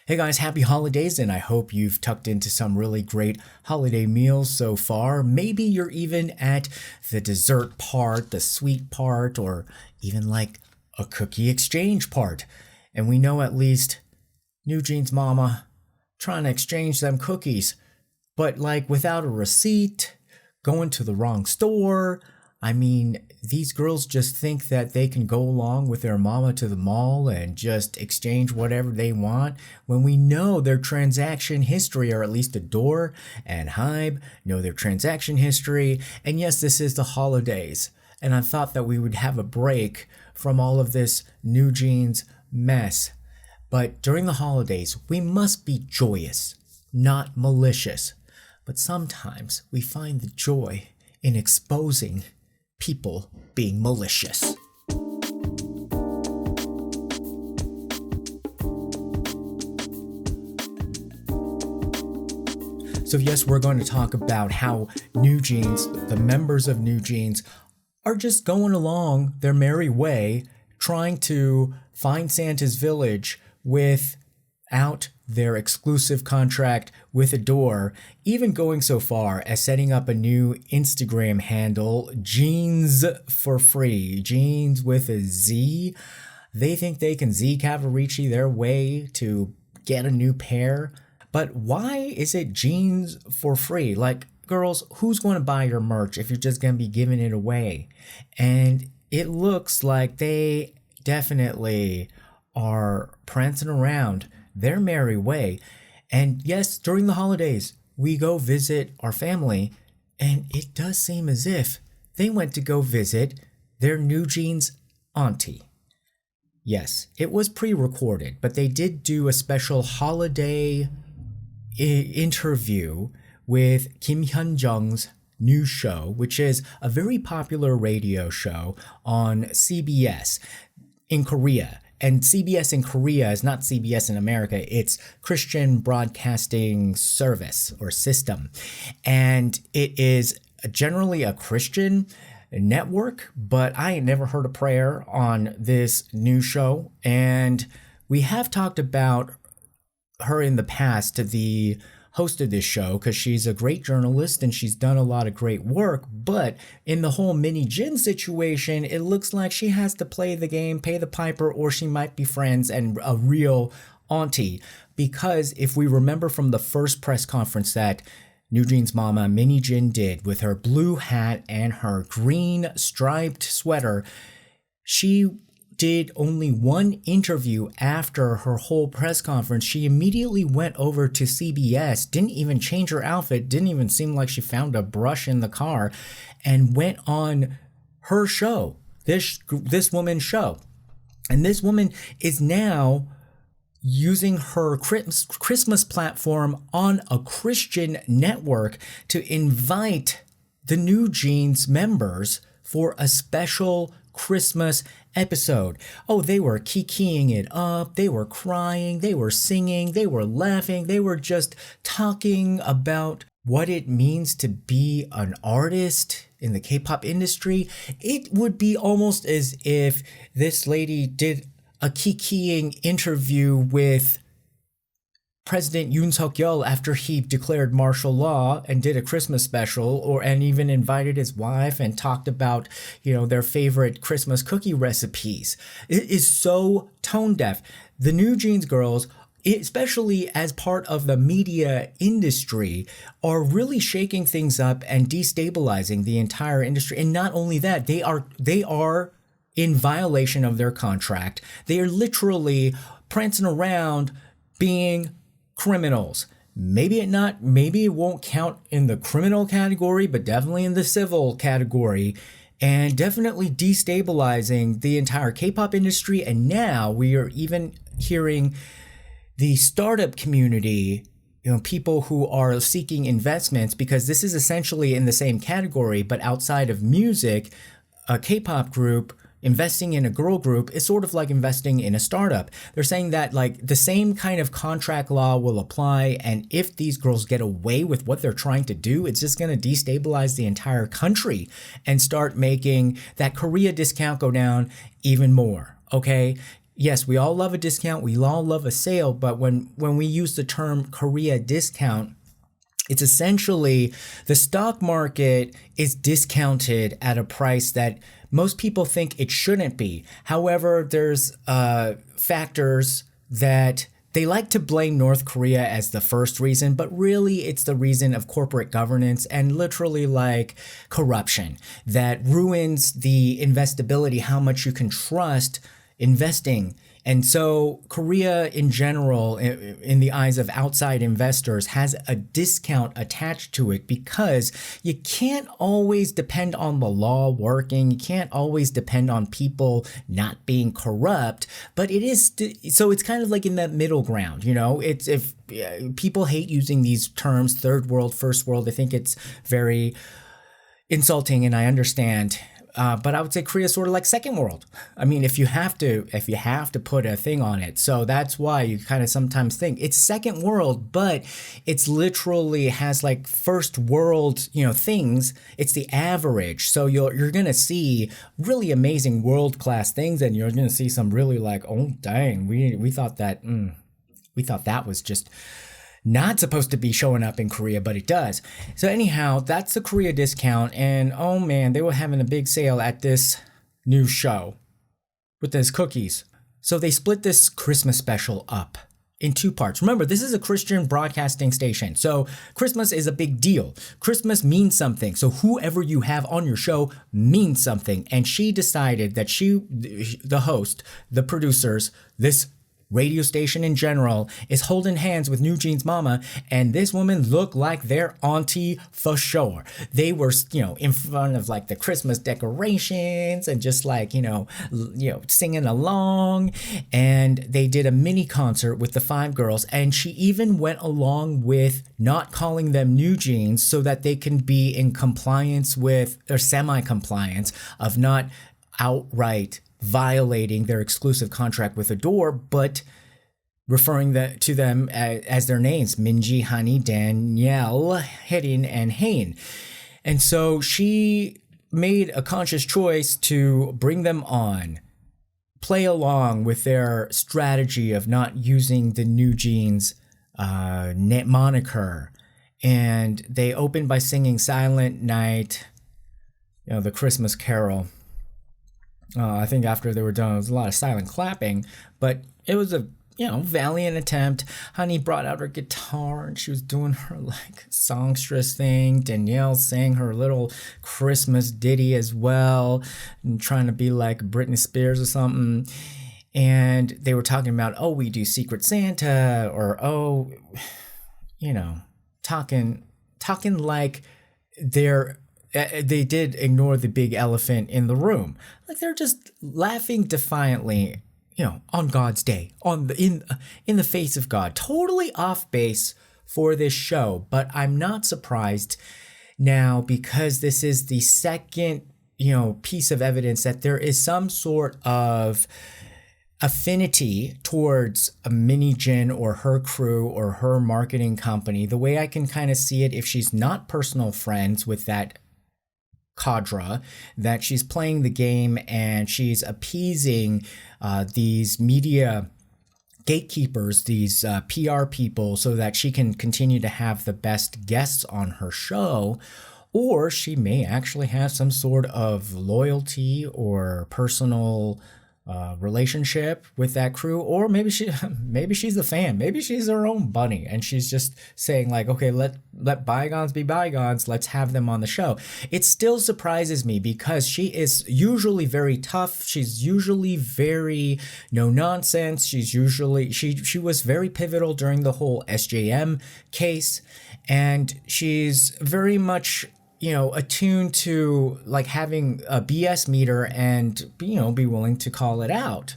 Hey guys, happy holidays, and I hope you've tucked into some really great holiday meals so far. Maybe you're even at the dessert part, the sweet part, or even like a cookie exchange part. And we know at least New Jeans Mama trying to exchange them cookies, but like without a receipt, going to the wrong store. I mean, these girls just think that they can go along with their mama to the mall and just exchange whatever they want when we know their transaction history, or at least ADOR and HYBE know their transaction history. And yes, this is the holidays, and I thought that we would have a break from all of this New Jeans mess. But during the holidays, we must be joyous, not malicious. But sometimes we find the joy in exposing people being malicious. So yes, we're going to talk about how New Jeans, the members of New Jeans, are just going along their merry way, trying to find Santa's village without their exclusive contract with ADOR, even going so far as setting up a new Instagram handle, jeanzforfree, jeans with a Z. They think they can Z Cavalry their way to get a new pair. But why is it jeans for free? Like, girls, who's going to buy your merch if you're just going to be giving it away? And it looks like they definitely are prancing around their merry way. And yes, during the holidays, we go visit our family, and it does seem as if they went to go visit their New Jeans auntie. Yes, it was pre-recorded, but they did do a special holiday interview with Kim Hyun-jung's new show, which is a very popular radio show on CBS in Korea. And CBS in Korea is not CBS in America. It's Christian Broadcasting Service or System. And it is generally a Christian network, but I ain't never heard a prayer on this new show. And we have talked about her in the past, the host of this show, because she's a great journalist and she's done a lot of great work. But in the whole Min Hee-jin situation, it looks like she has to play the game, pay the piper, or she might be friends and a real auntie. Because if we remember from the first press conference that New Jeans Mama Min Hee-jin did with her blue hat and her green striped sweater, she did only one interview after her whole press conference. She immediately went over to CBS, didn't even change her outfit, didn't even seem like she found a brush in the car, and went on her show, this woman's show. And this woman is now using her Christmas platform on a Christian network to invite the New Jeans members for a special Christmas episode. Oh, they were kikiing it up, they were crying, they were singing, they were laughing, they were just talking about what it means to be an artist in the K-pop industry. It would be almost as if this lady did a kikiing interview with President Yoon Suk-yeol after he declared martial law and did a Christmas special, and even invited his wife and talked about, their favorite Christmas cookie recipes. It is so tone deaf. The New Jeans girls, especially as part of the media industry, are really shaking things up and destabilizing the entire industry. And not only that, they are in violation of their contract. They are literally prancing around being criminals. Maybe it won't count in the criminal category, but definitely in the civil category, and definitely destabilizing the entire K-pop industry. And now we are even hearing the startup community, people who are seeking investments, because this is essentially in the same category, but outside of music. A K-pop group investing in a girl group is sort of like investing in a startup. They're saying that like the same kind of contract law will apply, and if these girls get away with what they're trying to do, it's just going to destabilize the entire country and start making that Korea discount go down even more. Okay, yes, we all love a discount, we all love a sale, but when we use the term Korea discount, it's essentially the stock market is discounted at a price that most people think it shouldn't be. However, there's factors that they like to blame North Korea as the first reason, but really it's the reason of corporate governance and literally like corruption that ruins the investability, how much you can trust investing. And so Korea in general, in the eyes of outside investors, has a discount attached to it because you can't always depend on the law working. You can't always depend on people not being corrupt, but it is, so it's kind of like in that middle ground, you know, it's if people hate using these terms, third world, first world, I think it's very insulting and I understand. But I would say Korea is sort of like second world. I mean, if you have to put a thing on it. So that's why you kind of sometimes think it's second world, but it's literally has like first world, you know, things. It's the average. So you're going to see really amazing world-class things and you're going to see some really like, oh, dang, we thought that was just not supposed to be showing up in Korea, but it does. So anyhow, that's the Korea discount. And oh man, they were having a big sale at this new show with those cookies. So they split this Christmas special up in two parts. Remember, this is a Christian broadcasting station. So Christmas is a big deal. Christmas means something. So whoever you have on your show means something. And she decided that the host, the producers, this radio station in general is holding hands with New Jeans mama, and this woman looked like their auntie for sure. They were, you know, in front of like the Christmas decorations and just like, you know, singing along, and they did a mini concert with the 5 girls, and she even went along with not calling them New Jeans so that they can be in compliance with, or semi-compliance of not outright violating their exclusive contract with ADOR, but referring to them as their names, Minji, Hanni, Danielle, Hedin, and Hain. And so she made a conscious choice to bring them on, play along with their strategy of not using the New Jeans moniker. And they opened by singing Silent Night, you know, the Christmas Carol. I think after they were done, it was a lot of silent clapping, but it was a, you know, valiant attempt. Hanni brought out her guitar and she was doing her like songstress thing. Danielle sang her little Christmas ditty as well and trying to be like Britney Spears or something. And they were talking about, oh, we do Secret Santa, or, oh, you know, talking like they did ignore the big elephant in the room. Like they're just laughing defiantly, you know, on God's day, in the face of God. Totally off base for this show, but I'm not surprised now because this is the second, you know, piece of evidence that there is some sort of affinity towards a Min Hee-jin or her crew or her marketing company. The way I can kind of see it, if she's not personal friends with that cadre, that she's playing the game and she's appeasing these media gatekeepers, these PR people, so that she can continue to have the best guests on her show. Or she may actually have some sort of loyalty or personal relationship with that crew, or maybe she's a fan, maybe she's her own bunny and she's just saying like, okay, let bygones be bygones, let's have them on the show. It still surprises me because she is usually very tough, she's usually very no nonsense, she's usually she was very pivotal during the whole SJM case, and she's very much, you know, attuned to like having a BS meter and, you know, be willing to call it out.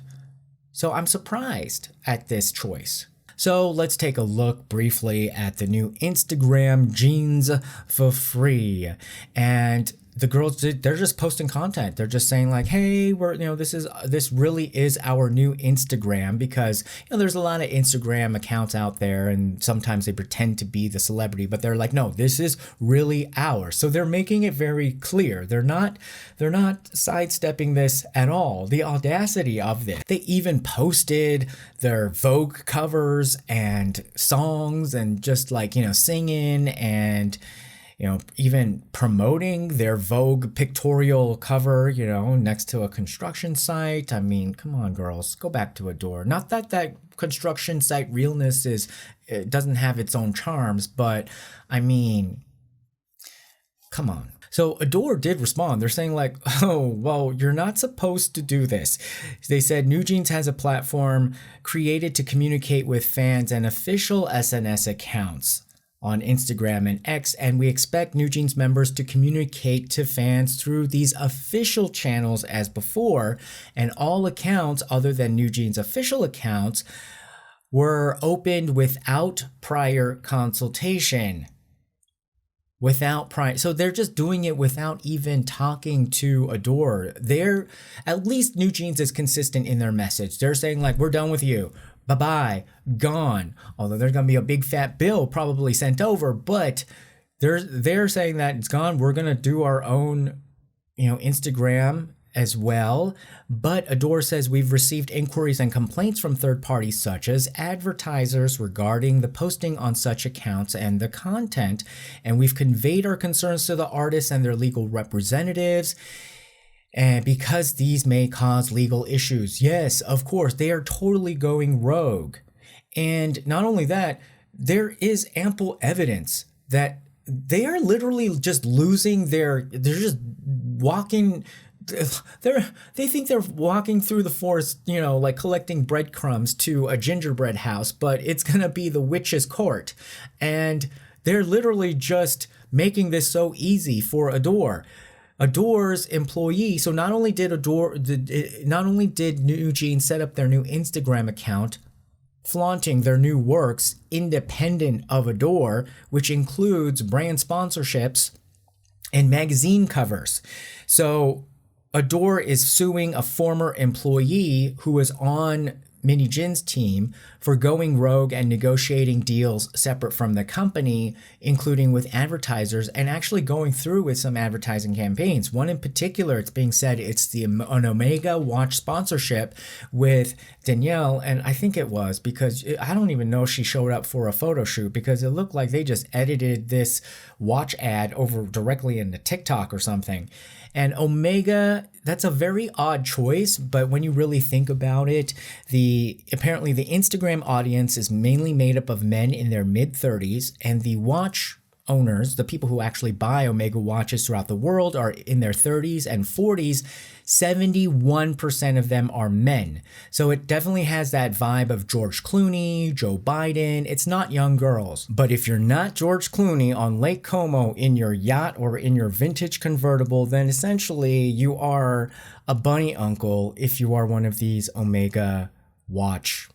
So I'm surprised at this choice. So let's take a look briefly at the new Instagram Jeans for Free. And the girls, they're just posting content. They're just saying like, hey, this really is our new Instagram, because there's a lot of Instagram accounts out there and sometimes they pretend to be the celebrity, but they're like, no, this is really ours. So they're making it very clear. They're not sidestepping this at all. The audacity of this. They even posted their Vogue covers and songs and just like, singing and even promoting their Vogue pictorial cover, next to a construction site. I mean, come on, girls, go back to ADOR. Not that construction site realness it doesn't have its own charms, but I mean, come on. So ADOR did respond. They're saying like, oh, well, you're not supposed to do this. They said New Jeans has a platform created to communicate with fans and official SNS accounts on Instagram and X, and we expect New Jeans members to communicate to fans through these official channels as before, and all accounts other than New Jeans official accounts were opened without prior consultation. So they're just doing it without even talking to ADOR. At least New Jeans is consistent in their message. They're saying like, we're done with you. Bye-bye, gone. Although there's going to be a big fat bill probably sent over, but they're saying that it's gone. We're going to do our own, Instagram as well. But ADOR says we've received inquiries and complaints from third parties such as advertisers regarding the posting on such accounts and the content, and we've conveyed our concerns to the artists and their legal representatives. And because these may cause legal issues. Yes, of course, they are totally going rogue. And not only that, there is ample evidence that they are literally just they're just walking, they think they're walking through the forest, like collecting breadcrumbs to a gingerbread house, but it's going to be the witch's court. And they're literally just making this so easy for ADOR. ADOR's employee, so not only did New Jeans set up their new Instagram account, flaunting their new works independent of ADOR, which includes brand sponsorships and magazine covers. So ADOR is suing a former employee who was on Min Hee-jin's team for going rogue and negotiating deals separate from the company, including with advertisers, and actually going through with some advertising campaigns. One in particular, it's being said it's an Omega watch sponsorship with Danielle, and I think it was because I don't even know if she showed up for a photo shoot, because it looked like they just edited this watch ad over directly into TikTok or something. And Omega, that's a very odd choice, but when you really think about it, apparently the Instagram audience is mainly made up of men in their mid-30s, and the watch owners, the people who actually buy Omega watches throughout the world, are in their 30s and 40s. 71% of them are men. So it definitely has that vibe of George Clooney, Joe Biden. It's not young girls. But if you're not George Clooney on Lake Como in your yacht or in your vintage convertible, then essentially you are a bunny uncle if you are one of these Omega watch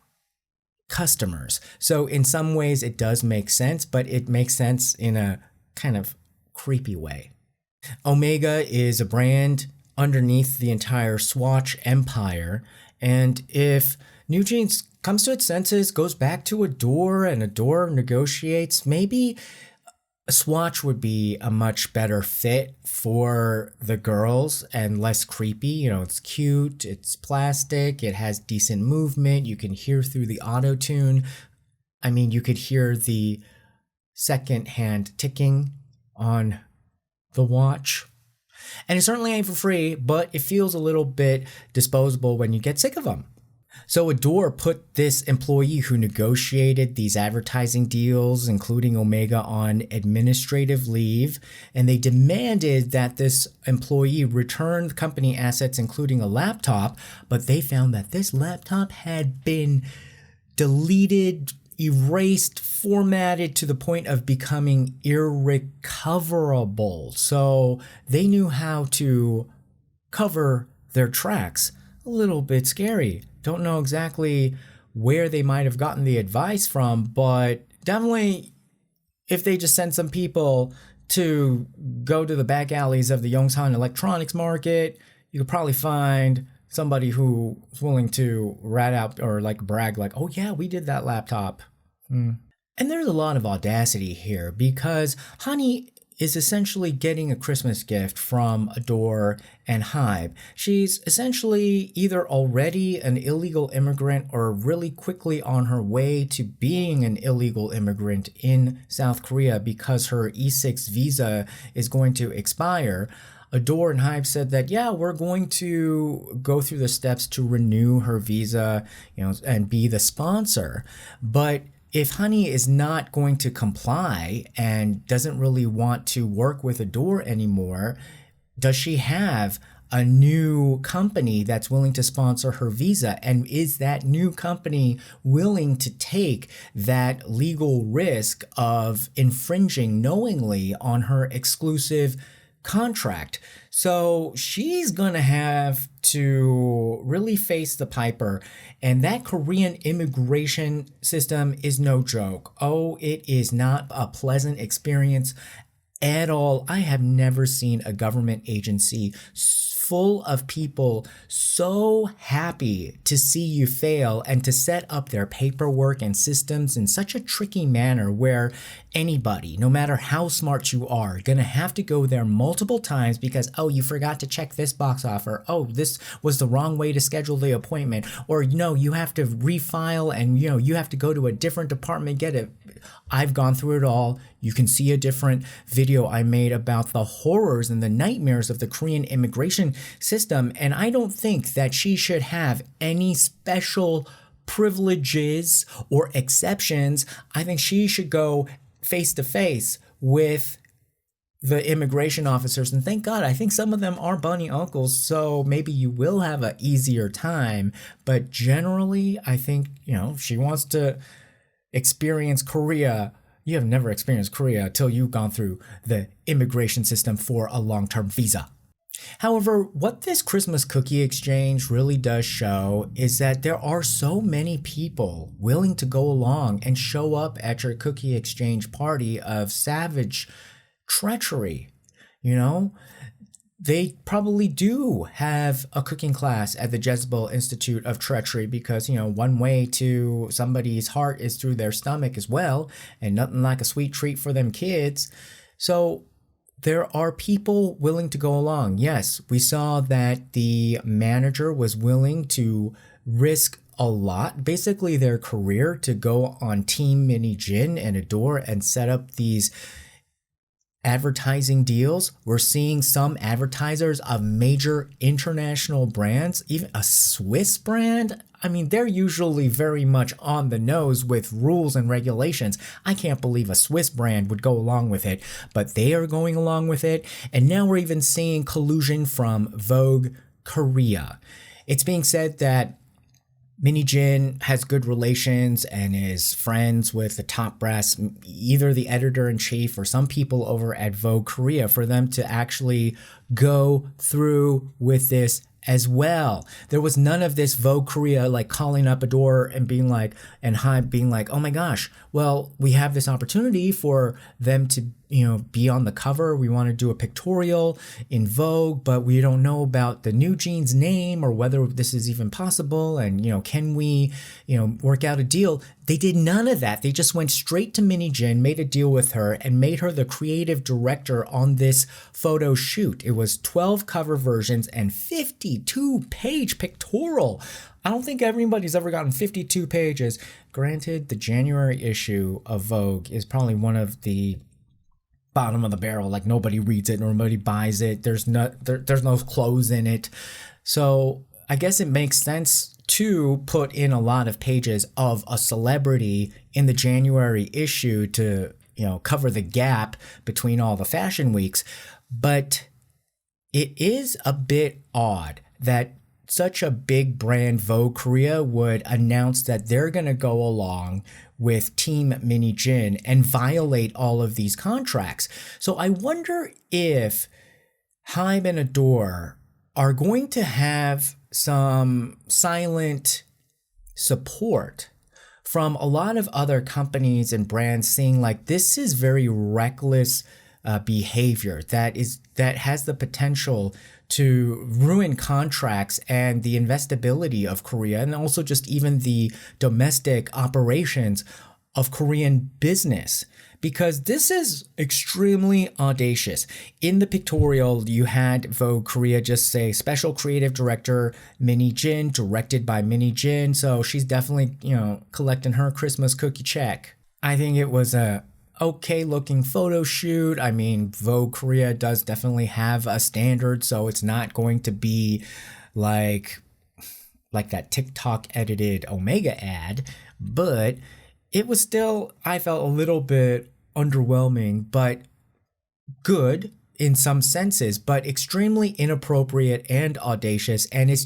customers. So in some ways it does make sense, but it makes sense in a kind of creepy way. Omega is a brand underneath the entire Swatch empire, and if New Jeans comes to its senses, goes back to ADOR, and ADOR negotiates, maybe Swatch would be a much better fit for the girls and less creepy. It's cute, it's plastic, it has decent movement, you can hear through the auto tune. I mean, you could hear the second hand ticking on the watch. And it certainly ain't for free, but it feels a little bit disposable when you get sick of them. So ADOR put this employee who negotiated these advertising deals, including Omega, on administrative leave, and they demanded that this employee return company assets, including a laptop, but they found that this laptop had been deleted, erased, formatted to the point of becoming irrecoverable. So they knew how to cover their tracks. A little bit scary. Don't know exactly where they might have gotten the advice from, but definitely if they just send some people to go to the back alleys of the Yongsan electronics market, you could probably find somebody who's willing to rat out or like brag like, oh yeah, we did that laptop. And there's a lot of audacity here because Hanni is essentially getting a Christmas gift from ADOR and HYBE. She's essentially either already an illegal immigrant or really quickly on her way to being an illegal immigrant in South Korea because her E6 visa is going to expire. ADOR and HYBE said that, yeah, we're going to go through the steps to renew her visa, and be the sponsor. But if Hanni is not going to comply and doesn't really want to work with ADOR anymore, does she have a new company that's willing to sponsor her visa? And is that new company willing to take that legal risk of infringing knowingly on her exclusive contract? So she's gonna have to really face the piper, and that Korean immigration system is no joke. Oh, it is not a pleasant experience at all. I have never seen a government agency full of people so happy to see you fail and to set up their paperwork and systems in such a tricky manner where anybody, no matter how smart you are, gonna have to go there multiple times because, oh, you forgot to check this box off, or oh, this was the wrong way to schedule the appointment, or no, you have to refile and you have to go to a different department, get it. I've gone through it all. You can see a different video I made about the horrors and the nightmares of the Korean immigration system, and I don't think that she should have any special privileges or exceptions. I think she should go face to face with the immigration officers, and thank God, I think some of them are bunny uncles, so maybe you will have an easier time. But generally, I think, if she wants to experience Korea, you have never experienced Korea until you've gone through the immigration system for a long-term visa. However, what this Christmas cookie exchange really does show is that there are so many people willing to go along and show up at your cookie exchange party of savage treachery. They probably do have a cooking class at the Jezebel Institute of Treachery because, one way to somebody's heart is through their stomach as well, and nothing like a sweet treat for them kids. So there are people willing to go along. Yes, we saw that the manager was willing to risk a lot, basically their career, to go on Team Min Hee-jin and ADOR and set up these advertising deals. We're seeing some advertisers of major international brands, even a Swiss brand. I mean, they're usually very much on the nose with rules and regulations. I can't believe a Swiss brand would go along with it, but they are going along with it. And now we're even seeing collusion from Vogue Korea. It's being said that Min Hee-jin has good relations and is friends with the top brass, either the editor-in-chief or some people over at Vogue Korea, for them to actually go through with this as well. There was none of this Vogue Korea like calling up ADOR and being like, and HYBE being like, oh my gosh, well, we have this opportunity for them to be on the cover. We want to do a pictorial in Vogue, but we don't know about the new jeans name or whether this is even possible. And, can we, work out a deal? They did none of that. They just went straight to Min Hee-jin, made a deal with her, and made her the creative director on this photo shoot. It was 12 cover versions and 52-page pictorial. I don't think everybody's ever gotten 52 pages. Granted, the January issue of Vogue is probably one of the bottom of the barrel. Like, nobody reads it, nobody buys it. There's no clothes in it. So I guess it makes sense to put in a lot of pages of a celebrity in the January issue to, cover the gap between all the fashion weeks. But it is a bit odd that such a big brand, Vogue Korea, would announce that they're going to go along with Team Min Hee-jin and violate all of these contracts. So I wonder if HYBE and ADOR are going to have some silent support from a lot of other companies and brands, seeing like this is very reckless behavior that has the potential to ruin contracts and the investability of Korea, and also just even the domestic operations of Korean business. Because this is extremely audacious. In the pictorial, you had Vogue Korea just say special creative director Min Hee-jin, directed by Min Hee-jin. So she's definitely, collecting her Christmas cookie check. I think it was a okay looking photo shoot. I mean, Vogue Korea does definitely have a standard, so it's not going to be like that TikTok edited Omega ad, but it was still, I felt, a little bit underwhelming, but good in some senses, but extremely inappropriate and audacious. And these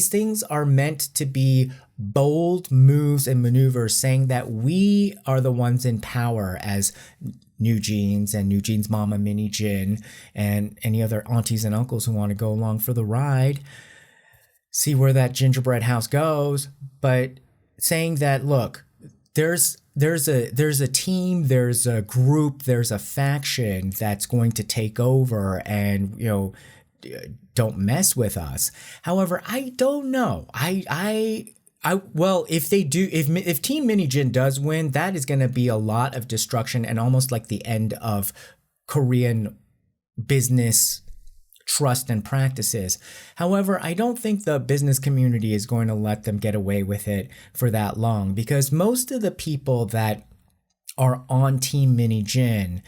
things are meant to be bold moves and maneuvers, saying that we are the ones in power as New Jeans and New Jeans mama Min Hee-jin and any other aunties and uncles who want to go along for the ride, see where that gingerbread house goes. But saying that, look, there's a team, there's a group, there's a faction that's going to take over and, don't mess with us. However, I don't know. Well, if Team Min Hee-jin does win, that is going to be a lot of destruction and almost like the end of Korean business trust and practices. However, I don't think the business community is going to let them get away with it for that long, because most of the people that are on Team Min Hee-jin,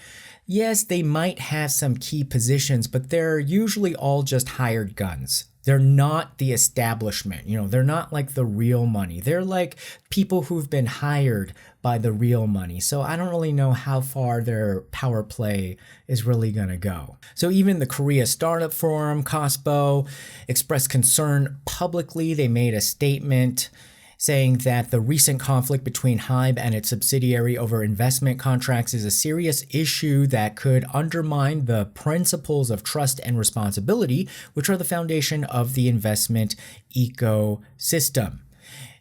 yes, they might have some key positions, but they're usually all just hired guns. They're not the establishment, they're not like the real money. They're like people who've been hired by the real money. So I don't really know how far their power play is really going to go. So even the Korea Startup Forum, KOSPO, expressed concern publicly. They made a statement saying that the recent conflict between HYBE and its subsidiary over investment contracts is a serious issue that could undermine the principles of trust and responsibility, which are the foundation of the investment ecosystem.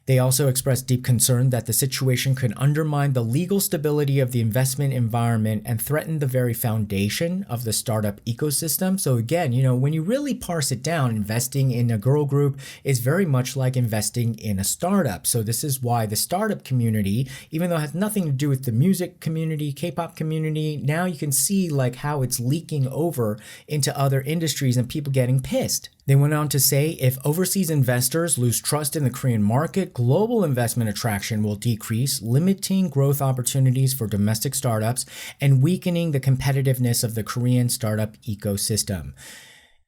They also expressed deep concern that the situation could undermine the legal stability of the investment environment and threaten the very foundation of the startup ecosystem. So again, when you really parse it down, investing in a girl group is very much like investing in a startup. So this is why the startup community, even though it has nothing to do with the music community, K-pop community, now you can see like how it's leaking over into other industries and people getting pissed. They went on to say, if overseas investors lose trust in the Korean market, global investment attraction will decrease, limiting growth opportunities for domestic startups and weakening the competitiveness of the Korean startup ecosystem.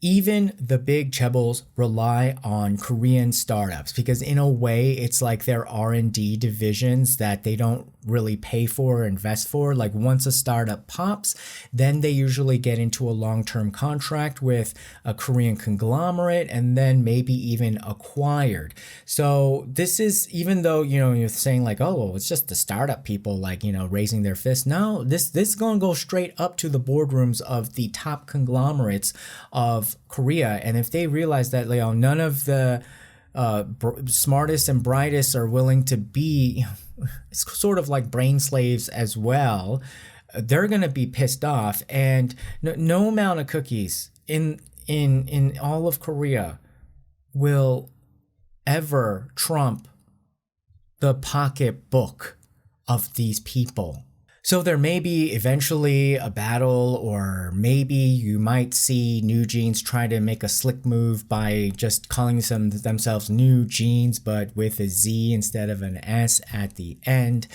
Even the big chaebols rely on Korean startups because in a way it's like their R&D divisions that they don't really pay for or invest for. Like once a startup pops, then they usually get into a long-term contract with a Korean conglomerate and then maybe even acquired. So this is, even though, you're saying like, oh, well, it's just the startup people like, raising their fists. No, this is going to go straight up to the boardrooms of the top conglomerates of Korea. And if they realize that, none of the smartest and brightest are willing to be it's sort of like brain slaves as well, they're going to be pissed off. And no amount of cookies in all of Korea will ever trump the pocketbook of these people. So there may be eventually a battle, or maybe you might see New Jeans try to make a slick move by just calling themselves New Jeans, but with a Z instead of an S at the end.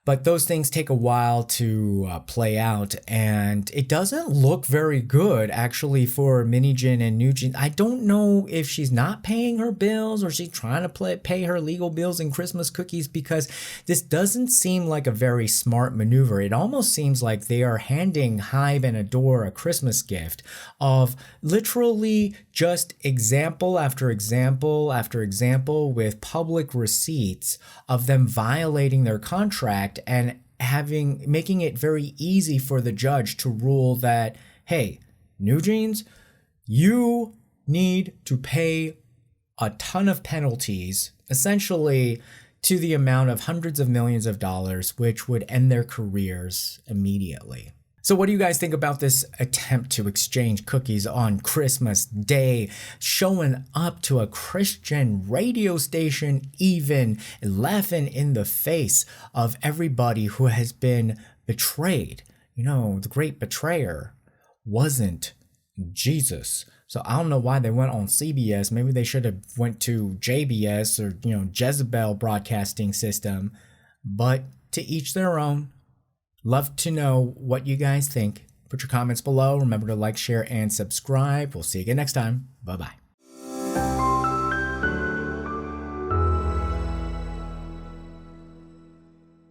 But those things take a while to play out, and it doesn't look very good actually for Min Hee-jin and New Jeans. I don't know if she's not paying her bills or she's trying to pay her legal bills and Christmas cookies, because this doesn't seem like a very smart maneuver. It almost seems like they are handing HYBE and ADOR a Christmas gift of literally just example after example after example with public receipts of them violating their contract and making it very easy for the judge to rule that, hey, New Jeans, you need to pay a ton of penalties, essentially to the amount of hundreds of millions of dollars, which would end their careers immediately. So what do you guys think about this attempt to exchange cookies on Christmas Day, showing up to a Christian radio station, even laughing in the face of everybody who has been betrayed? You know, the great betrayer wasn't Jesus. So I don't know why they went on CBS. Maybe they should have went to JBS or, Jezebel broadcasting system. But to each their own. Love to know what you guys think. Put your comments below. Remember to like, share, and subscribe. We'll see you again next time. Bye-bye.